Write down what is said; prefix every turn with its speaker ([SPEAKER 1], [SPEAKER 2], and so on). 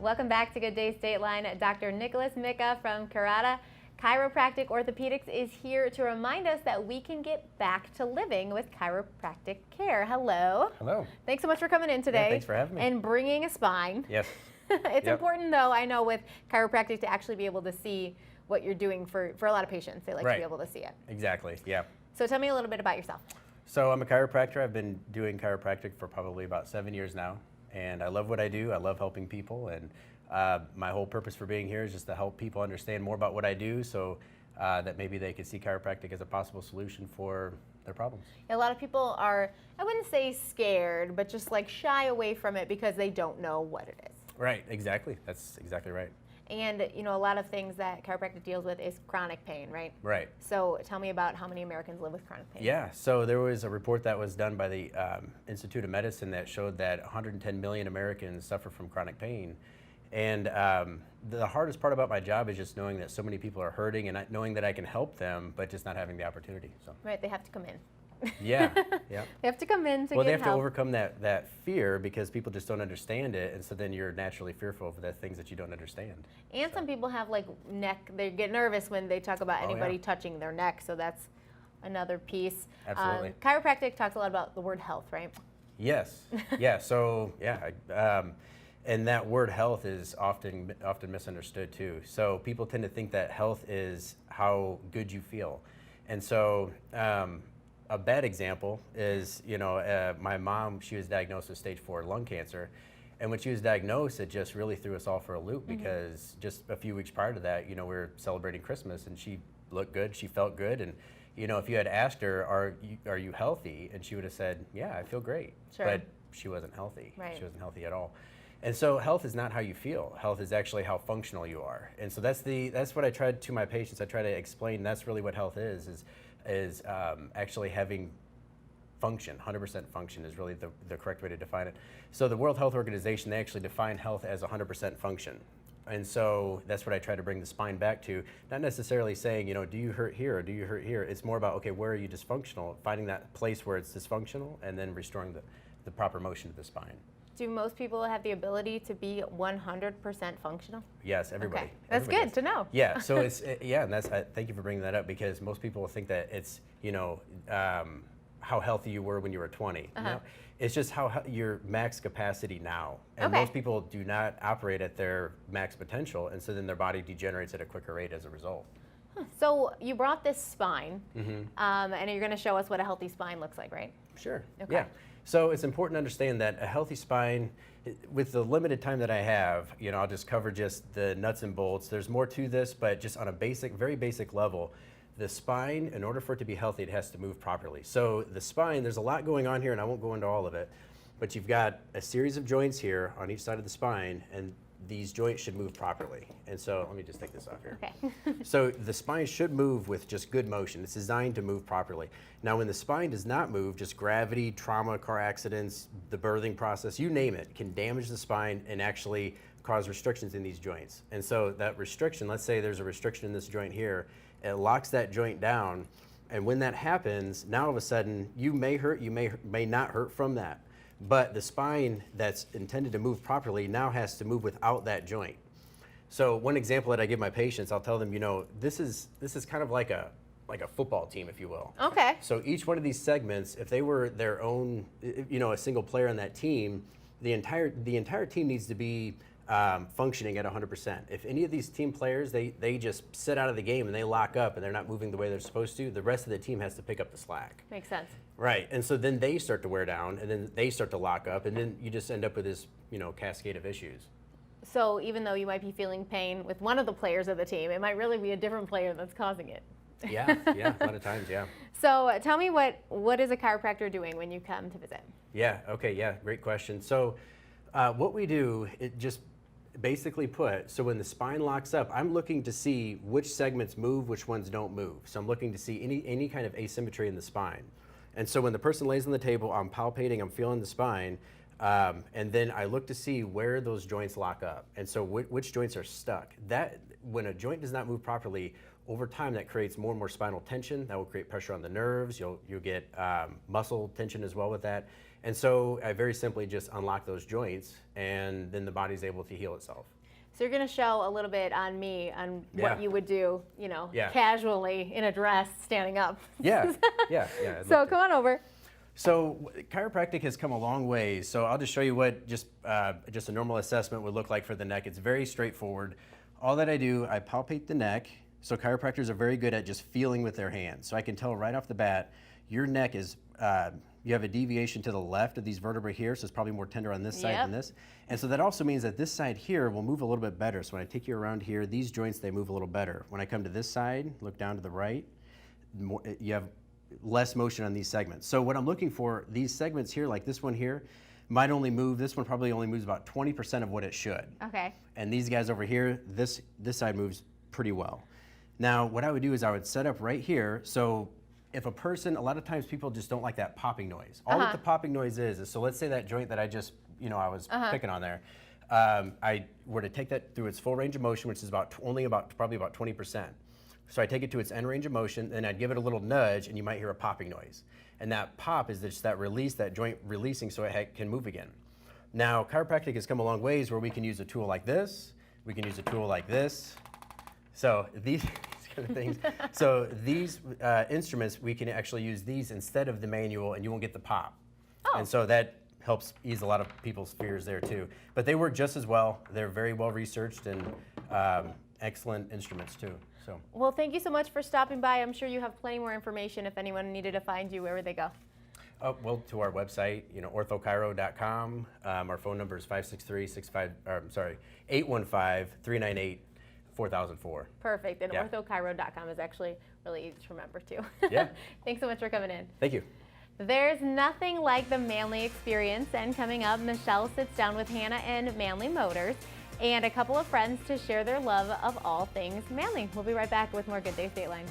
[SPEAKER 1] Welcome back to Good Day State Line. Dr. Micka from Caraotta Chiropractic Orthopedics is here to remind us that we can get back to living with chiropractic care. Hello.
[SPEAKER 2] Hello.
[SPEAKER 1] Thanks so much for coming in today.
[SPEAKER 2] Yeah, thanks for having me.
[SPEAKER 1] And bringing a spine.
[SPEAKER 2] Yes.
[SPEAKER 1] It's important, though, I know, with chiropractic to actually be able to see what you're doing for a lot of patients. They like to be able to see it.
[SPEAKER 2] Exactly, yeah.
[SPEAKER 1] So tell me a little bit about yourself.
[SPEAKER 2] So I'm a chiropractor. I've been doing chiropractic for probably about 7 years now. And I love what I do. I love helping people. And my whole purpose for being here is just to help people understand more about what I do so that maybe they could see chiropractic as a possible solution for their problems.
[SPEAKER 1] A lot of people are, I wouldn't say scared, but just like shy away from it because they don't know what it is.
[SPEAKER 2] Right, exactly. That's exactly right.
[SPEAKER 1] And, you know, a lot of things that chiropractic deals with is chronic pain, right?
[SPEAKER 2] Right.
[SPEAKER 1] So tell me about how many Americans live with chronic pain.
[SPEAKER 2] Yeah, so there was a report that was done by the Institute of Medicine that showed that 110 million Americans suffer from chronic pain. And the hardest part about my job is just knowing that so many people are hurting and knowing that I can help them, but just not having the opportunity. So.
[SPEAKER 1] Right, they have to come in.
[SPEAKER 2] Yeah, yeah.
[SPEAKER 1] They have to come in to
[SPEAKER 2] well,
[SPEAKER 1] get
[SPEAKER 2] they have
[SPEAKER 1] help.
[SPEAKER 2] to overcome that fear because people just don't understand it, and so then you're naturally fearful of the things that you don't understand.
[SPEAKER 1] And some people have like neck, they get nervous when they talk about anybody touching their neck, so that's another piece.
[SPEAKER 2] Absolutely.
[SPEAKER 1] Chiropractic talks a lot about the word health, right?
[SPEAKER 2] Yes, yeah, so yeah, and that word health is often misunderstood too. So people tend to think that health is how good you feel, and so a bad example is, you know, my mom, she was diagnosed with stage 4 lung cancer. And when she was diagnosed, it just really threw us all for a loop because just a few weeks prior to that, you know, we were celebrating Christmas and she looked good, she felt good. And, you know, if you had asked her, are you healthy? And she would have said, yeah, I feel great.
[SPEAKER 1] Sure.
[SPEAKER 2] But she wasn't healthy.
[SPEAKER 1] Right.
[SPEAKER 2] She wasn't healthy at all. And so health is not how you feel. Health is actually how functional you are. And so that's what I tried to my patients. I try to explain that's really what health is actually having function. 100% function is really the correct way to define it. So the World Health Organization, they actually define health as 100% function. And so that's what I try to bring the spine back to, not necessarily saying, you know, do you hurt here or do you hurt here? It's more about, okay, where are you dysfunctional? Finding that place where it's dysfunctional and then restoring the proper motion of the spine.
[SPEAKER 1] Do most people have the ability to be 100% functional?
[SPEAKER 2] Yes, everybody.
[SPEAKER 1] Okay. That's
[SPEAKER 2] everybody
[SPEAKER 1] good to know.
[SPEAKER 2] Yeah, so it's, yeah, and that's, thank you for bringing that up because most people think that it's, you know, how healthy you were when you were 20. No, it's just how your max capacity now. And most people do not operate at their max potential, and so then their body degenerates at a quicker rate as a result.
[SPEAKER 1] So you brought this spine, and you're going to show us what a healthy spine looks like, right?
[SPEAKER 2] Sure.
[SPEAKER 1] Okay.
[SPEAKER 2] Yeah. So it's important to understand that a healthy spine, with the limited time that I have, you know, I'll just cover just the nuts and bolts. There's more to this, but just on a very basic level, the spine, in order for it to be healthy, it has to move properly. So the spine, there's a lot going on here, and I won't go into all of it, but you've got a series of joints here on each side of the spine, and these joints should move properly. And so let me just take this off here.
[SPEAKER 1] Okay.
[SPEAKER 2] So the spine should move with just good motion. It's designed to move properly. Now when the spine does not move, just gravity, trauma, car accidents, the birthing process, you name it, can damage the spine and actually cause restrictions in these joints. And so that restriction, let's say there's a restriction in this joint here, it locks that joint down. And when that happens, now all of a sudden you may hurt, you may not hurt from that. But the spine that's intended to move properly now has to move without that joint. So one example that I give my patients, I'll tell them, you know, this is kind of like a football team, if you will.
[SPEAKER 1] Okay.
[SPEAKER 2] So each one of these segments, if they were their own, you know, a single player on that team, the entire team needs to be functioning at 100%. If any of these team players, they just sit out of the game and they lock up and they're not moving the way they're supposed to, the rest of the team has to pick up the slack.
[SPEAKER 1] Makes sense.
[SPEAKER 2] Right, and so then they start to wear down, and then they start to lock up, and then you just end up with this, you know, cascade of issues.
[SPEAKER 1] So even though you might be feeling pain with one of the players of the team, it might really be a different player that's causing it.
[SPEAKER 2] Yeah, a lot of times, yeah.
[SPEAKER 1] So tell me what is a chiropractor doing when you come to visit?
[SPEAKER 2] Yeah, okay, yeah, great question. So what we do, it just basically put, so when the spine locks up, I'm looking to see which segments move, which ones don't move. So I'm looking to see any kind of asymmetry in the spine. And so when the person lays on the table, I'm palpating, I'm feeling the spine, and then I look to see where those joints lock up. And so which joints are stuck. That, when a joint does not move properly, over time that creates more and more spinal tension. That will create pressure on the nerves. You'll get muscle tension as well with that. And so I very simply just unlock those joints, and then the body's able to heal itself.
[SPEAKER 1] So you're going to show a little bit on me on what you would do, you know, casually in a dress, standing up.
[SPEAKER 2] Yeah.
[SPEAKER 1] So come on over.
[SPEAKER 2] So chiropractic has come a long way. So I'll just show you what just a normal assessment would look like for the neck. It's very straightforward. All that I do, I palpate the neck. So chiropractors are very good at just feeling with their hands. So I can tell right off the bat, your neck is, you have a deviation to the left of these vertebrae here, so it's probably more tender on this side than this. And so that also means that this side here will move a little bit better. So when I take you around here, these joints, they move a little better. When I come to this side, look down to the right, you have less motion on these segments. So what I'm looking for, these segments here, like this one here, might only move, this one probably only moves about 20% of what it should.
[SPEAKER 1] Okay.
[SPEAKER 2] And these guys over here, this side moves pretty well. Now, what I would do is I would set up right here. So if a person, a lot of times people just don't like that popping noise. All that the popping noise is, so let's say that joint that I just, you know, I was picking on there, I were to take that through its full range of motion, which is probably about 20%. So I take it to its end range of motion, and I'd give it a little nudge, and you might hear a popping noise. And that pop is just that release, that joint releasing so it can move again. Now, chiropractic has come a long ways where we can use a tool like this, we can use a tool like this. So these kind of things. So these instruments, we can actually use these instead of the manual, and you won't get the pop. And so that helps ease a lot of people's fears there too. But they work just as well. They're very well researched and excellent instruments too. So.
[SPEAKER 1] Well, thank you so much for stopping by. I'm sure you have plenty more information if anyone needed to find you. Where would they go?
[SPEAKER 2] Well, to our website, you know, orthochiro.com. Our phone number is 815-398-4004.
[SPEAKER 1] Perfect. And orthochiro.com is actually really easy to remember too.
[SPEAKER 2] Yeah.
[SPEAKER 1] Thanks so much for coming in.
[SPEAKER 2] Thank you.
[SPEAKER 1] There's nothing like the Manly experience, and coming up, Michelle sits down with Hannah and Manly Motors and a couple of friends to share their love of all things Manly. We'll be right back with more Good Day Stateline.